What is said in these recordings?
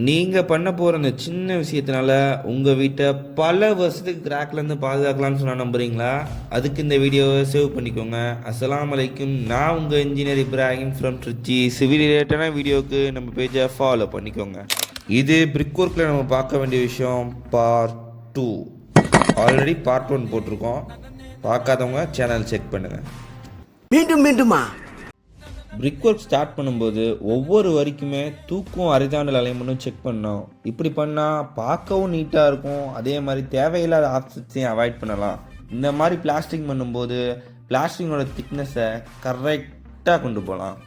நீங்கள் பண்ண போகிற அந்த சின்ன விஷயத்தினால உங்கள் வீட்டை பல வருஷத்துக்கு கிராக்லேருந்து பாதுகாக்கலாம்னு சொன்னால் நம்புறீங்களா? அதுக்கு இந்த வீடியோவை சேவ் பண்ணிக்கோங்க. அஸ்ஸலாமு அலைக்கும். நான் உங்கள் engineer Ibrahim from Trichy. Civil ரிலேட்டடான வீடியோவுக்கு நம்ம பேஜை ஃபாலோ பண்ணிக்கோங்க. இது பிரிக் ஒர்க்கில் நம்ம பார்க்க வேண்டிய விஷயம் பார்ட் 2. ஆல்ரெடி பார்ட் 1 போட்டிருக்கோம். பார்க்காதவங்க சேனல் செக் பண்ணுங்கள். மீண்டும் மீண்டுமா? பிரிக் ஒர்க் ஸ்டார்ட் பண்ணும்போது ஒவ்வொரு வரிக்குமே தூக்கும் ஹரிசாண்டல் அலைன்மெண்ட்டும் செக் பண்ணோம். இப்படி பண்ணால் பார்க்கவும் நீட்டாக இருக்கும். அதே மாதிரி தேவையில்லாத ஆப்ஷன்ஸையும் அவாய்ட் பண்ணலாம். இந்த மாதிரி பிளாஸ்டிங் பண்ணும்போது பிளாஸ்டிங்கோட திக்னஸை கரெக்டாக கொண்டு போகலாம்.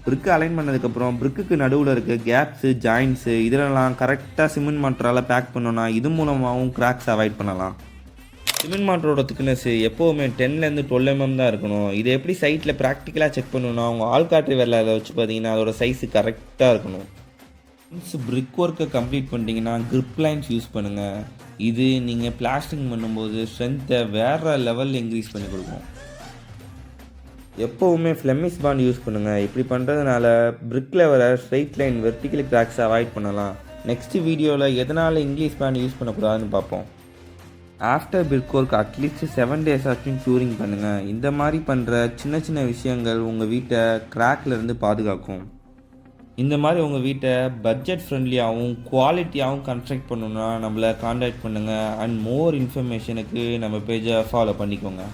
பிரிக்கு அலைன் பண்ணதுக்கப்புறம் பிரிக்குக்கு நடுவில் இருக்க கேப்ஸு ஜாயின்ஸு இதிலெல்லாம் கரெக்டாக சிமெண்ட் மாட்டரால் பேக் பண்ணோன்னா இது மூலமாகவும் கிராக்ஸ் அவாய்ட் பண்ணலாம். சிமெண்ட் மாட்டரோட திக்னஸ் எப்போவுமே 10லேருந்து 12 mm தான் இருக்கணும். இதை எப்படி சைட்டில் ப்ராக்டிக்கலாக செக் பண்ணணும்னா அவங்க ஆள்காட்டு வேலை அதை வச்சு பார்த்தீங்கன்னா அதோட சைஸு கரெக்டாக இருக்கணும். ஒன்ஸ் பிரிக் ஒர்க்கை கம்ப்ளீட் பண்ணிட்டீங்கன்னா கிரிப் லைன்ஸ் யூஸ் பண்ணுங்கள். இது நீங்கள் பிளாஸ்டிங் பண்ணும்போது ஸ்ட்ரென்த்தை வேறு லெவலில் இன்க்ரீஸ் பண்ணி கொடுக்கும். எப்போவுமே ஃப்ளெமிஷ் பாண்ட் யூஸ் பண்ணுங்கள். இப்படி பண்ணுறதுனால பிரிக்கில் வர ஸ்ட்ரெயிட் லைன் வெர்டிக்கல் கிராக்ஸை அவாய்ட் பண்ணலாம். நெக்ஸ்ட் வீடியோவில் எதனால் இங்கிலீஷ் பாண்ட் யூஸ் பண்ணக்கூடாதுன்னு பார்ப்போம். ஆஃப்டர் பிரிக் ஒர்க் அட்லீஸ்ட் 7 days ஆச்சும் க்யூரிங் பண்ணுங்கள். இந்த மாதிரி பண்ணுற சின்ன சின்ன விஷயங்கள் உங்கள் வீட்டை கிராக்லேருந்து பாதுகாக்கும். இந்த மாதிரி உங்கள் வீட்டை பட்ஜெட் ஃப்ரெண்ட்லியாகவும் குவாலிட்டியாகவும் கன்ஸ்ட்ரக்ட் பண்ணணுன்னா நம்மளை கான்டாக்ட் பண்ணுங்கள். அண்ட் மோர் இன்ஃபர்மேஷனுக்கு நம்ம பேஜை ஃபாலோ பண்ணிக்கோங்க.